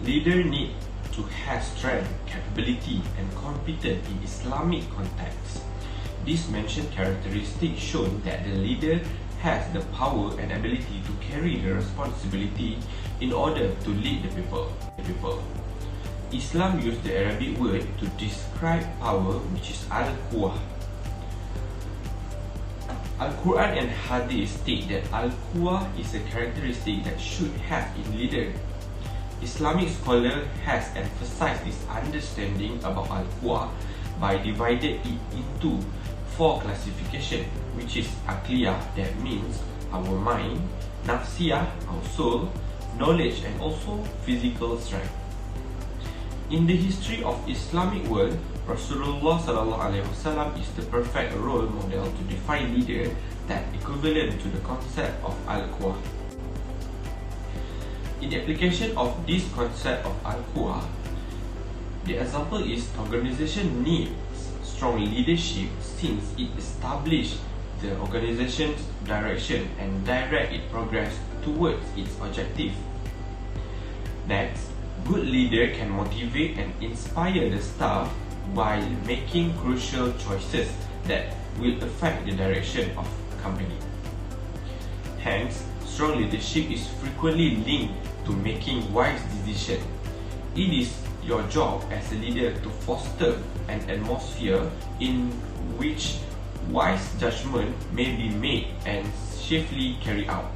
Leader need to have strength, capability, and competence in Islamic context. These mentioned characteristics show that the leader has the power and ability to carry the responsibility in order to lead the people. Islam used the Arabic word to describe power, which is al-quwwah. Al-Quran and Hadith state that al-quwwah is a characteristic that should have in leader. Islamic scholar has emphasized this understanding about al-quwwah by dividing it into 4 classifications, which is aqliyah, that means our mind, nafsiyah, our soul, knowledge, and also physical strength. In the history of Islamic world, Rasulullah SAW is the perfect role model to define leader that equivalent to the concept of al-quwwah. In the application of this concept of al-quwwah, the example is organization needs strong leadership since it establishes the organization's direction and direct its progress towards its objective. Next, good leader can motivate and inspire the staff while making crucial choices that will affect the direction of the company. Hence, strong leadership is frequently linked to making wise decisions. It is your job as a leader to foster an atmosphere in which wise judgment may be made and safely carried out.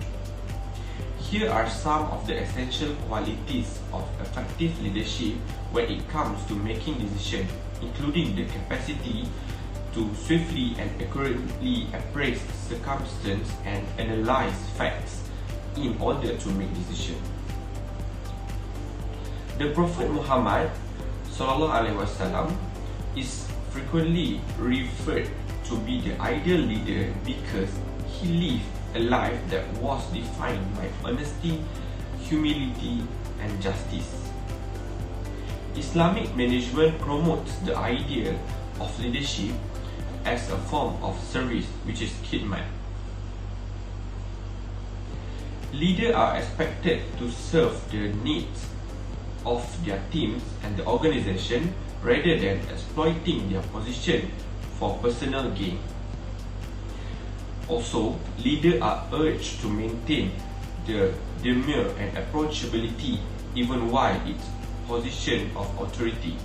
Here are some of the essential qualities of effective leadership when it comes to making decisions, including the capacity to swiftly and accurately appraise circumstances and analyze facts in order to make decisions. The Prophet Muhammad SAW is frequently referred to be the ideal leader because he lived a life that was defined by honesty, humility, and justice. Islamic management promotes the idea of leadership as a form of service, which is khidmat. Leaders are expected to serve the needs of their teams and the organization rather than exploiting their position for personal gain. Also, leaders are urged to maintain the demeanor and approachability even while in position of authority.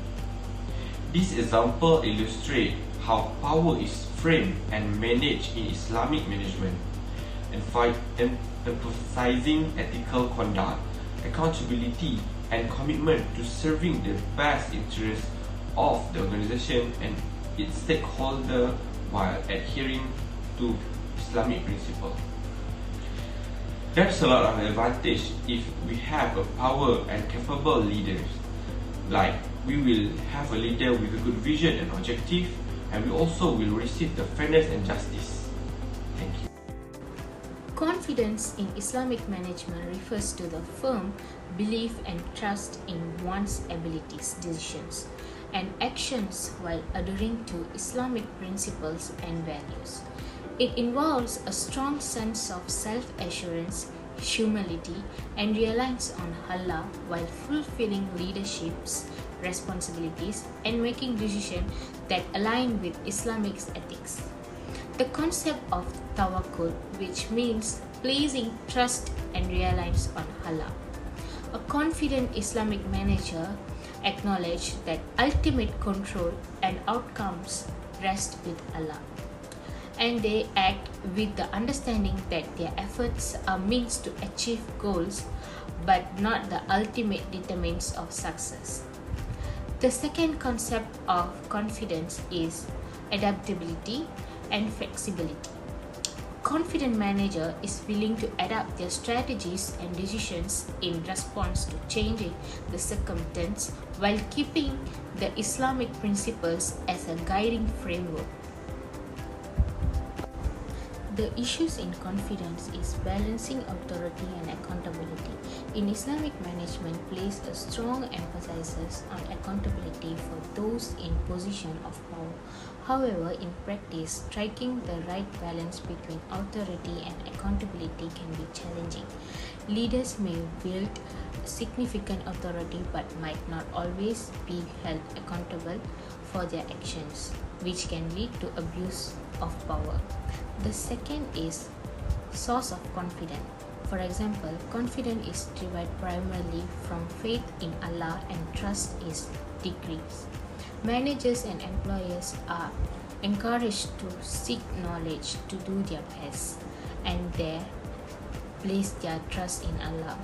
This example illustrates how power is framed and managed in Islamic management, and emphasizing ethical conduct, accountability, and commitment to serving the best interests of the organization and its stakeholders while adhering to Islamic principles. There's a lot of advantage if we have a power and capable leaders. Like, we will have a leader with a good vision and objective, and we also will receive the fairness and justice. Thank you. Confidence in Islamic management refers to the firm belief and trust in one's abilities, decisions, and actions while adhering to Islamic principles and values. It involves a strong sense of self-assurance, humility, and reliance on Allah while fulfilling leadership's responsibilities and making decisions that align with Islamic ethics. The concept of tawakkul, which means placing trust and reliance on Allah. A confident Islamic manager acknowledges that ultimate control and outcomes rest with Allah, and they act with the understanding that their efforts are means to achieve goals but not the ultimate determinants of success. The second concept of confidence is adaptability and flexibility. Confident manager is willing to adapt their strategies and decisions in response to changing the circumstance while keeping the Islamic principles as a guiding framework. The issues in confidence is balancing authority and accountability. In Islamic management place a strong emphasis on accountability for those in position of power. However, in practice, striking the right balance between authority and accountability can be challenging. Leaders may wield significant authority but might not always be held accountable for their actions, which can lead to abuse of power. The second is source of confidence. For example, confidence is derived primarily from faith in Allah and trust is decreased. Managers and employers are encouraged to seek knowledge to do their best and they place their trust in Allah.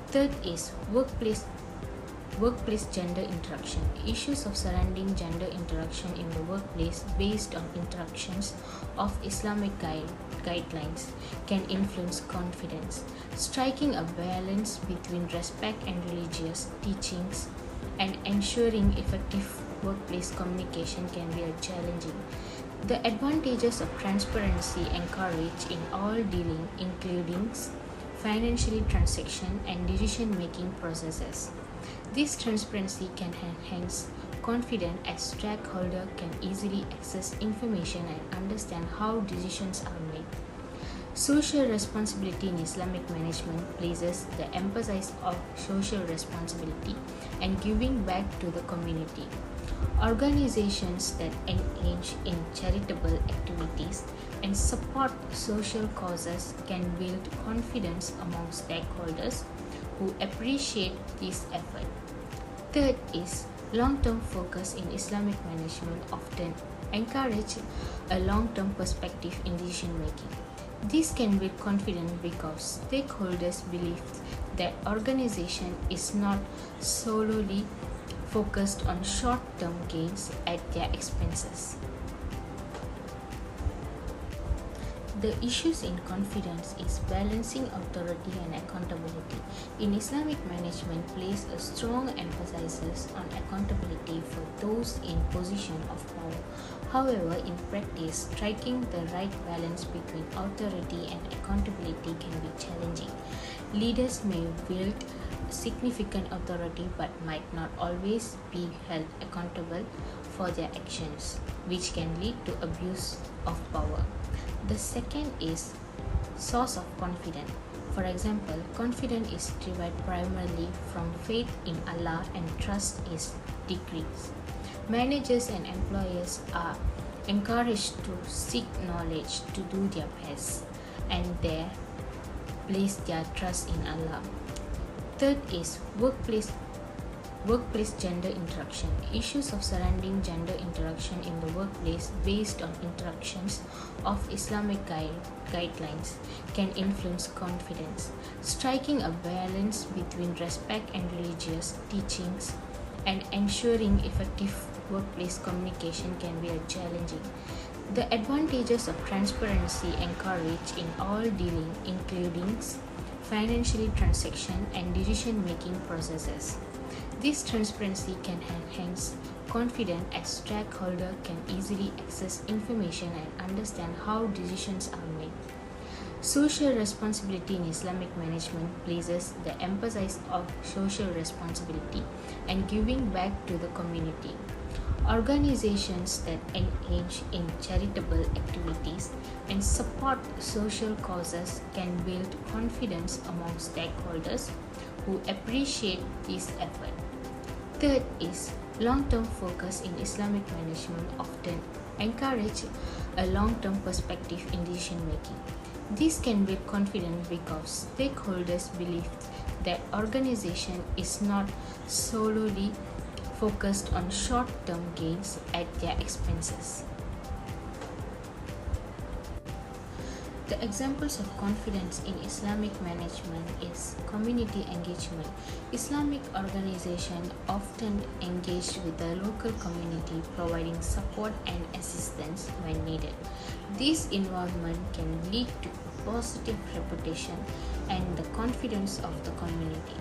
Third is workplace gender interaction. Issues of surrounding gender interaction in the workplace based on instructions of Islamic guidelines can influence confidence. Striking a balance between respect and religious teachings and ensuring effective workplace communication can be challenging. The advantages of transparency encouraged in all dealing, including financial transaction and decision-making processes. This transparency can enhance confidence as stakeholders can easily access information and understand how decisions are made. Social responsibility in Islamic management places the emphasis on social responsibility and giving back to the community. Organizations that engage in charitable activities and support social causes can build confidence among stakeholders who appreciate this effort. Third is long-term focus in Islamic management often encourage a long-term perspective in decision making. This can build confidence because stakeholders believe that organization is not solely focused on short-term gains at their expenses. The issues in confidence is balancing authority and accountability. In Islamic management place a strong emphasis on accountability for those in position of power. However, in practice, striking the right balance between authority and accountability can be challenging. Leaders may wield significant authority but might not always be held accountable for their actions, which can lead to abuse of power. The second is source of confidence. For example, confidence is derived primarily from faith in Allah and trust is decreased. Managers and employers are encouraged to seek knowledge to do their best and they place their trust in Allah. Third is workplace gender interaction. Issues of surrounding gender interaction in the workplace based on instructions of Islamic guidelines can influence confidence. Striking a balance between respect and religious teachings and ensuring effective workplace communication can be challenging. The advantages of transparency encouraged in all dealing, including financial transaction and decision-making processes. This transparency can enhance confidence as stakeholders can easily access information and understand how decisions are made. Social responsibility in Islamic management places the emphasis on social responsibility and giving back to the community. Organizations that engage in charitable activities and support social causes can build confidence among stakeholders who appreciate this effort. Third is long-term focus in Islamic management often encourage a long-term perspective in decision making. This can build confidence because stakeholders believe that organization is not solely focused on short-term gains at their expenses. The examples of confidence in Islamic management is community engagement. Islamic organizations often engage with the local community, providing support and assistance when needed. This involvement can lead to a positive reputation and the confidence of the community.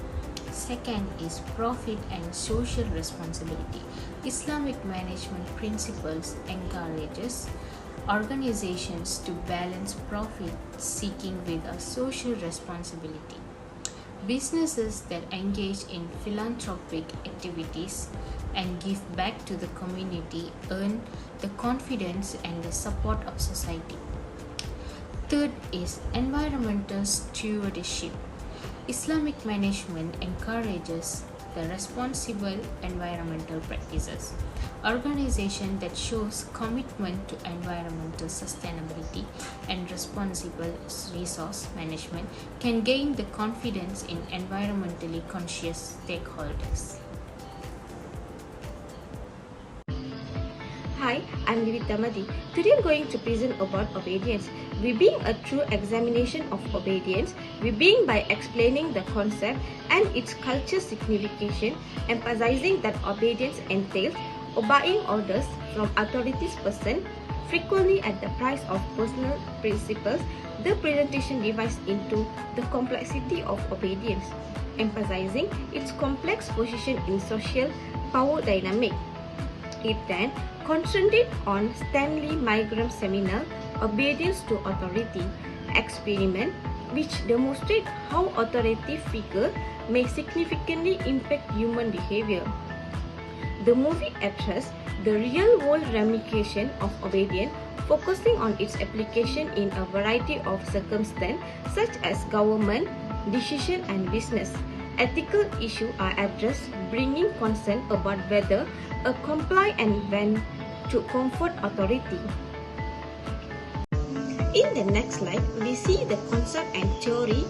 Second is profit and social responsibility. Islamic management principles encourages organizations to balance profit seeking with a social responsibility. Businesses that engage in philanthropic activities and give back to the community earn the confidence and the support of society. Third is environmental stewardship. Islamic management encourages the responsible environmental practices. Organization that shows commitment to environmental sustainability and responsible resource management can gain the confidence in environmentally conscious stakeholders. Hi, I'm Livita Madi. Today I'm going to present about obedience. We being a true examination of obedience, we being by explaining the concept and its culture signification, emphasizing that obedience entails obeying orders from authorities person, frequently at the price of personal principles. The presentation divides into the complexity of obedience, emphasizing its complex position in social power dynamic. It then concentrated on Stanley Milgram's seminal Obedience to Authority experiment, which demonstrate how authoritative figure may significantly impact human behavior. The movie addresses the real-world ramification of obedience, focusing on its application in a variety of circumstances such as government, decision and business. Ethical issues are addressed, bringing concern about whether a comply and when to comfort authority. In the next slide, we see the concept and theory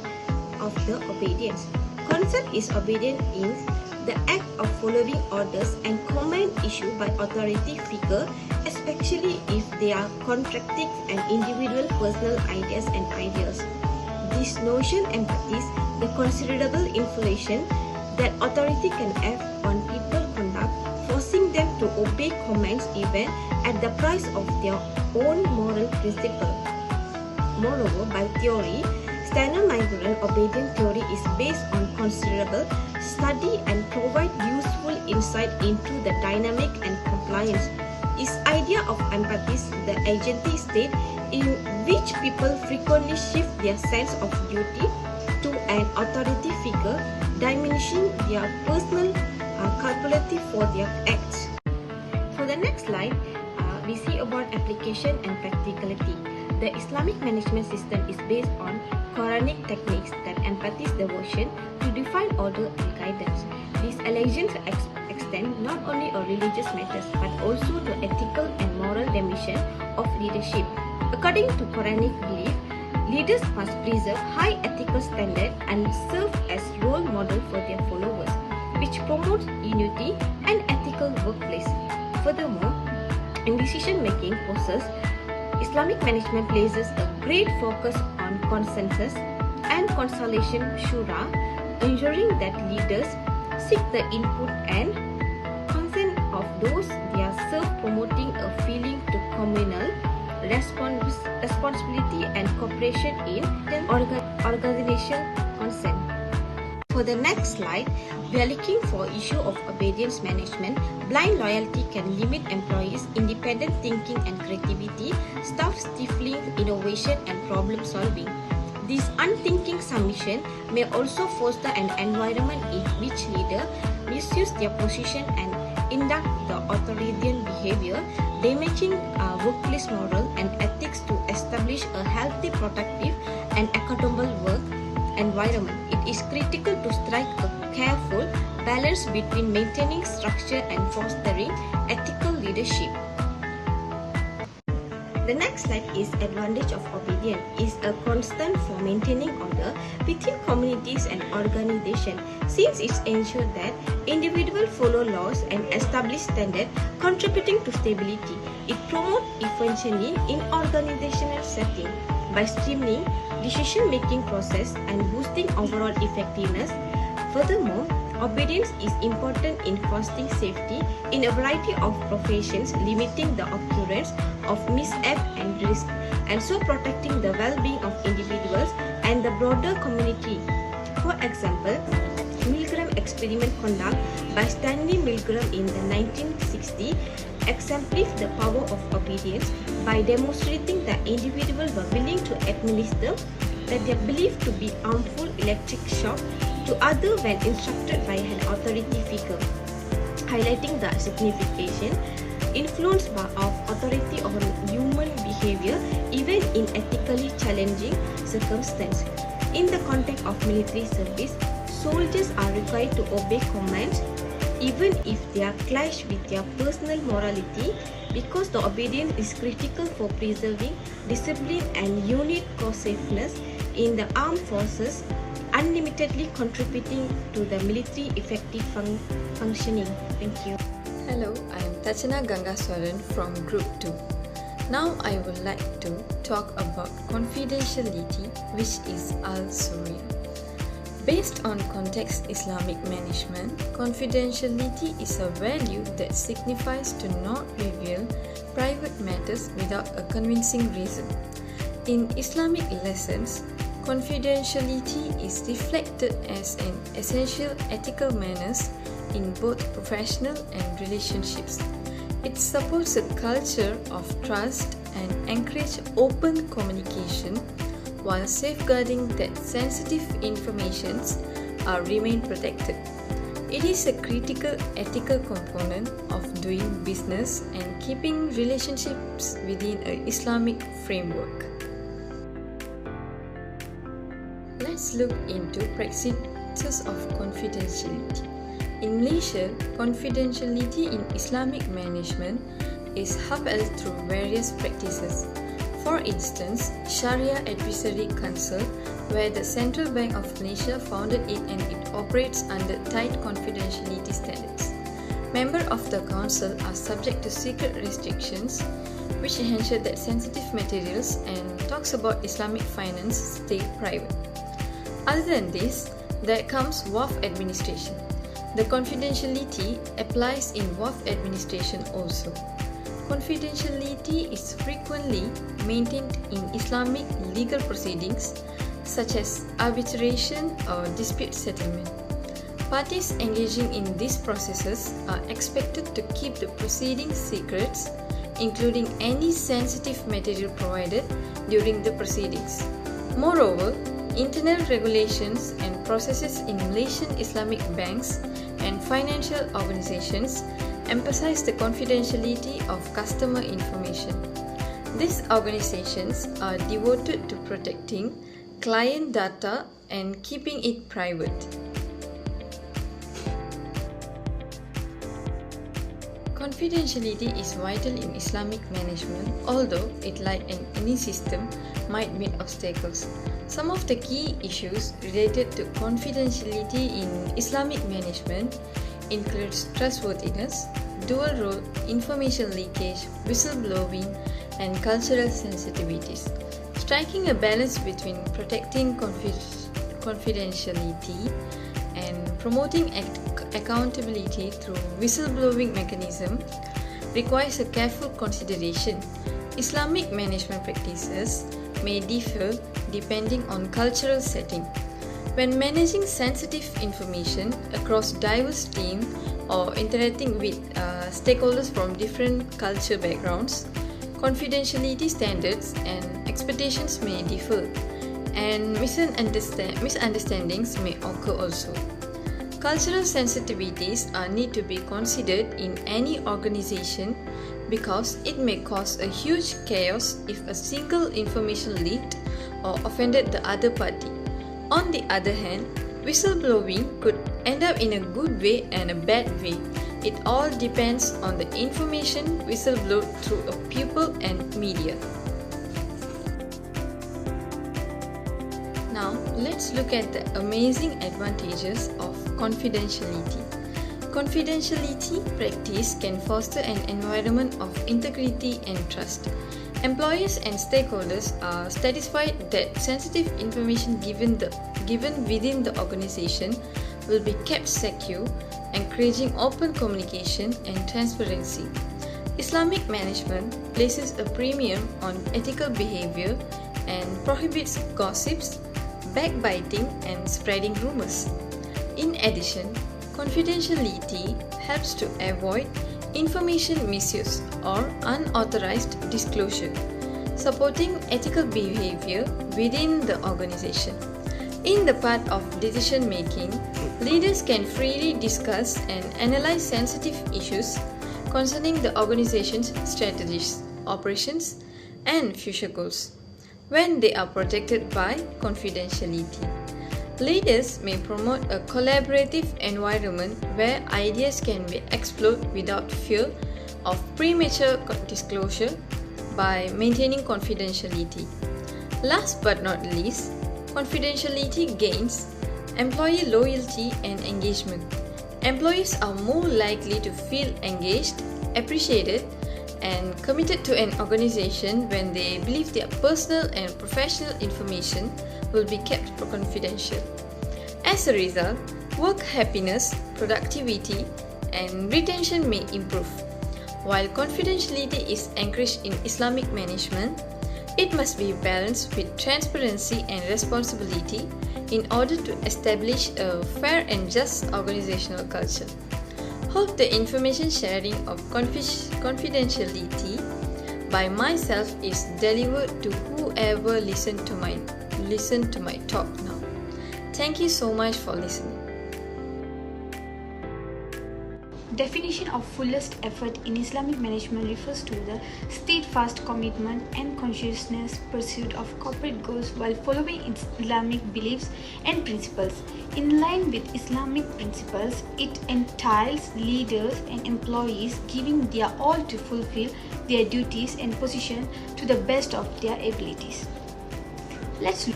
of the obedience. Concept is obedience is the act of following orders and command issued by authority figure, especially if they are contradicting an individual personal ideas and ideals. This notion embodies the considerable influence that authority can have on people's conduct, forcing them to obey commands even at the price of their own moral principle. Moreover, by theory, Stanley Milgram obedience theory is based on considerable study and provide useful insight into the dynamic and compliance. Its idea of empathy, the agency state in which people frequently shift their sense of duty to an authority figure, diminishing their personal culpability for their acts. For the next slide, we see about application and practicality. The Islamic management system is based on Quranic techniques that emphasize devotion to divine order and guidance. These allegiance extend not only to religious matters but also to ethical and moral dimension of leadership. According to Quranic belief, leaders must preserve high ethical standards and serve as role model for their followers, which promotes unity and ethical workplace. Furthermore, in decision-making process, Islamic management places a great focus on consensus and consultation shura, ensuring that leaders seek the input and consent of those they are served, promoting a feeling to communal responsibility and cooperation in organizational consent. For the next slide, we are looking for issue of obedience management. Blind loyalty can limit employees' independent thinking and creativity, staff stifling innovation and problem solving. This unthinking submission may also foster an environment in which leaders misuse their position and induct the authoritarian behavior, damaging workplace moral and ethics to establish a healthy, productive and accountable work environment. It is critical to strike a careful balance between maintaining structure and fostering ethical leadership. The next slide is advantage of obedience is a constant for maintaining order within communities and organizations, since it ensures that individuals follow laws and establish standards contributing to stability. It promotes efficiency in organizational setting by streamlining decision-making process and boosting overall effectiveness. Furthermore, obedience is important in fostering safety in a variety of professions, limiting the occurrence of mishap and risk, and so protecting the well-being of individuals and the broader community. For example, Milgram experiment conducted by Stanley Milgram in the 1960 exemplifies the power of obedience by demonstrating that individuals were willing to administer that they believed to be harmful electric shock to others when instructed by an authority figure, highlighting the significant influence of authority on human behavior even in ethically challenging circumstances. In the context of military service, soldiers are required to obey commands even if they are clash with their personal morality, because the obedience is critical for preserving discipline and unit cohesiveness in the armed forces, unlimitedly contributing to the military effective functioning. Thank you. Hello, I am Tachana Gangaswaran from Group 2. Now I would like to talk about confidentiality, which is al-Surya. Based on context Islamic management, confidentiality is a value that signifies to not reveal private matters without a convincing reason. In Islamic lessons, confidentiality is reflected as an essential ethical manners in both professional and relationships. It supports a culture of trust and encourages open communication while safeguarding that sensitive information remain protected. It is a critical ethical component of doing business and keeping relationships within an Islamic framework. Let's look into practices of confidentiality. In Malaysia, confidentiality in Islamic management is upheld through various practices. For instance, Sharia Advisory Council, where the Central Bank of Malaysia founded it and it operates under tight confidentiality standards. Members of the council are subject to secret restrictions, which ensure that sensitive materials and talks about Islamic finance stay private. Other than this, there comes WAF administration. The confidentiality applies in WAF administration also. Confidentiality is frequently maintained in Islamic legal proceedings such as arbitration or dispute settlement. Parties engaging in these processes are expected to keep the proceedings secrets, including any sensitive material provided during the proceedings. Moreover, internal regulations and processes in Malaysian Islamic banks and financial organizations emphasize the confidentiality of customer information. These organizations are devoted to protecting client data and keeping it private. Confidentiality is vital in Islamic management, although it, like in any system, might meet obstacles. Some of the key issues related to confidentiality in Islamic management includes trustworthiness, dual role, information leakage, whistleblowing, and cultural sensitivities. Striking a balance between protecting confidentiality and promoting accountability through whistleblowing mechanism requires a careful consideration. Islamic management practices may differ depending on cultural setting. When managing sensitive information across diverse teams or interacting with stakeholders from different culture backgrounds, confidentiality standards and expectations may differ, and misunderstandings may occur also. Cultural sensitivities need to be considered in any organization because it may cause a huge chaos if a single information leaked or offended the other party. On the other hand, whistleblowing could end up in a good way and a bad way. It all depends on the information whistleblowed through a people and media. Now, let's look at the amazing advantages of confidentiality. Confidentiality practice can foster an environment of integrity and trust. Employees and stakeholders are satisfied that sensitive information given within the organization will be kept secure, encouraging open communication and transparency. Islamic management places a premium on ethical behavior and prohibits gossips, backbiting, and spreading rumors. In addition, confidentiality helps to avoid information misuse or unauthorized disclosure, supporting ethical behavior within the organization. In the part of decision making, leaders can freely discuss and analyze sensitive issues concerning the organization's strategies, operations, and future goals when they are protected by confidentiality. Leaders may promote a collaborative environment where ideas can be explored without fear of premature disclosure by maintaining confidentiality. Last but not least, confidentiality gains employee loyalty and engagement. Employees are more likely to feel engaged, appreciated, and committed to an organization when they believe their personal and professional information will be kept confidential. As a result, work happiness, productivity, and retention may improve. While confidentiality is encouraged in Islamic management, it must be balanced with transparency and responsibility in order to establish a fair and just organizational culture. Hope the information sharing of confidentiality by myself is delivered to whoever listen to my talk now. Thank you so much for listening. Definition of fullest effort in Islamic management refers to the steadfast commitment and conscientious pursuit of corporate goals while following its Islamic beliefs and principles. In line with Islamic principles, it entails leaders and employees giving their all to fulfill their duties and position to the best of their abilities. Let's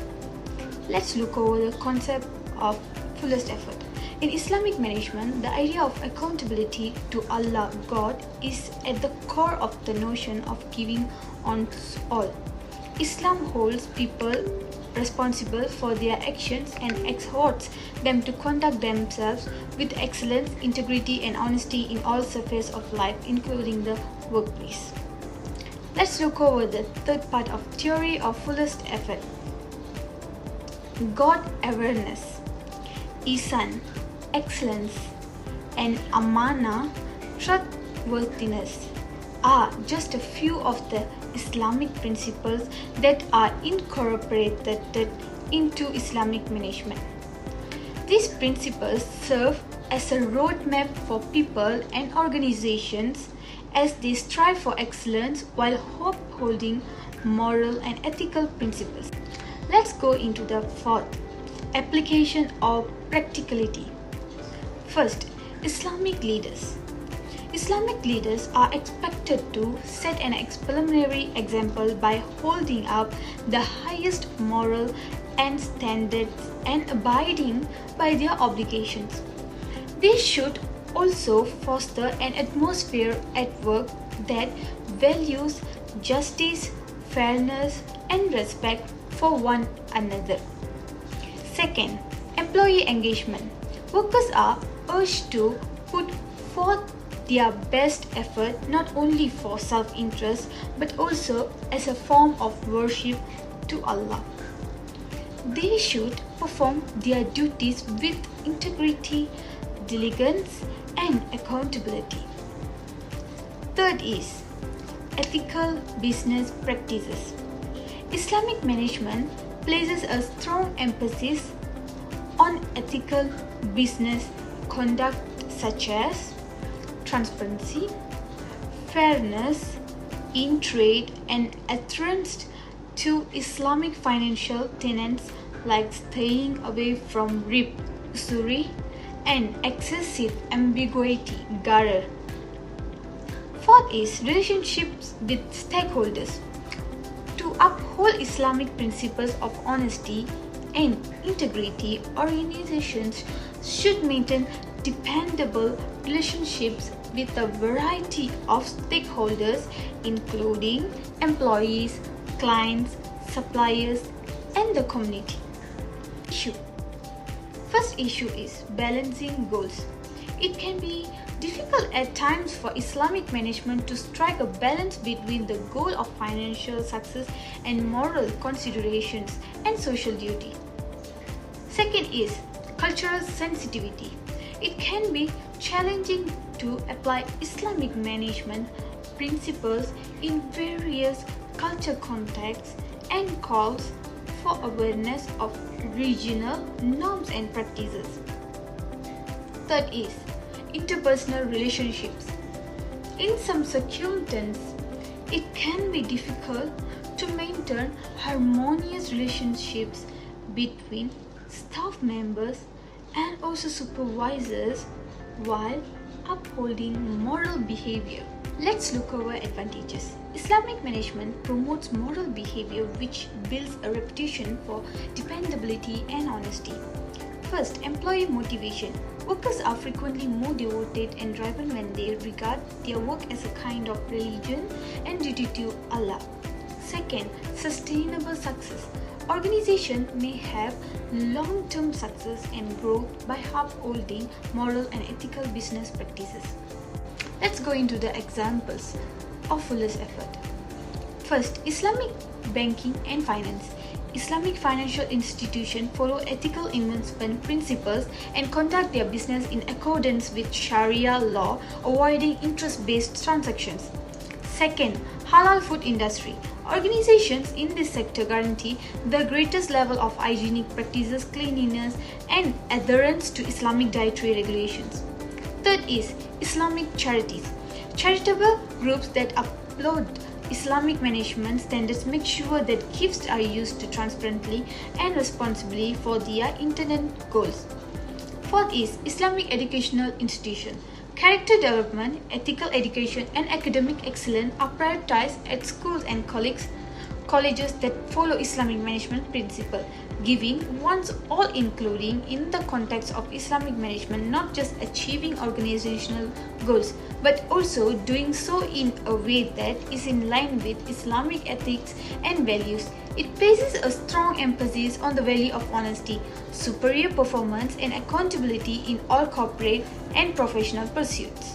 look over the concept of fullest effort. In Islamic management, the idea of accountability to Allah, God, is at the core of the notion of giving on all. Islam holds people responsible for their actions and exhorts them to conduct themselves with excellence, integrity, and honesty in all spheres of life, including the workplace. Let's look over the third part of theory of fullest effort. God awareness, ihsan, excellence, and amana, trustworthiness, are just a few of the Islamic principles that are incorporated into Islamic management. These principles serve as a roadmap for people and organizations as they strive for excellence while upholding moral and ethical principles. Let's go into the fourth, application of practicality. First, Islamic leaders. Islamic leaders are expected to set an exemplary example by holding up the highest moral and standards and abiding by their obligations. They should also foster an atmosphere at work that values justice, fairness, and respect for one another. Second, employee engagement. Workers are urged to put forth their best effort not only for self-interest but also as a form of worship to Allah. They should perform their duties with integrity, diligence, and accountability. Third is ethical business practices. Islamic management places a strong emphasis on ethical business conduct such as transparency, fairness in trade, and adherence to Islamic financial tenets like staying away from riba, usury, and excessive ambiguity, gharar. Fourth is relationships with stakeholders. To uphold Islamic principles of honesty and integrity, organizations should maintain dependable relationships with a variety of stakeholders including employees, clients, suppliers, and the community. First issue is balancing goals. It can be difficult at times for Islamic management to strike a balance between the goal of financial success and moral considerations and social duty. Second is cultural sensitivity. It can be challenging to apply Islamic management principles in various culture contexts and calls for awareness of regional norms and practices. Third is interpersonal relationships. In some circumstances, it can be difficult to maintain harmonious relationships between staff members and also supervisors while upholding moral behavior. Let's look over advantages. Islamic management promotes moral behavior which builds a reputation for dependability and honesty. First, employee motivation. Workers are frequently more devoted and driven when they regard their work as a kind of religion and duty to Allah. Second, sustainable success. Organizations may have long-term success and growth by upholding moral and ethical business practices. Let's go into the examples of fullest effort. First, Islamic banking and finance. Islamic financial institutions follow ethical investment principles and conduct their business in accordance with Sharia law, avoiding interest-based transactions. Second, halal food industry. Organizations in this sector guarantee the greatest level of hygienic practices, cleanliness, and adherence to Islamic dietary regulations. Third is Islamic charities. Charitable groups that uphold Islamic management standards make sure that gifts are used transparently and responsibly for their intended goals. Fourth is Islamic educational institution. Character development, ethical education, and academic excellence are prioritized at schools and colleges that follow Islamic management principles, giving one's all including in the context of Islamic management, not just achieving organizational goals, but also doing so in a way that is in line with Islamic ethics and values. It places a strong emphasis on the value of honesty, superior performance, and accountability in all corporate and professional pursuits.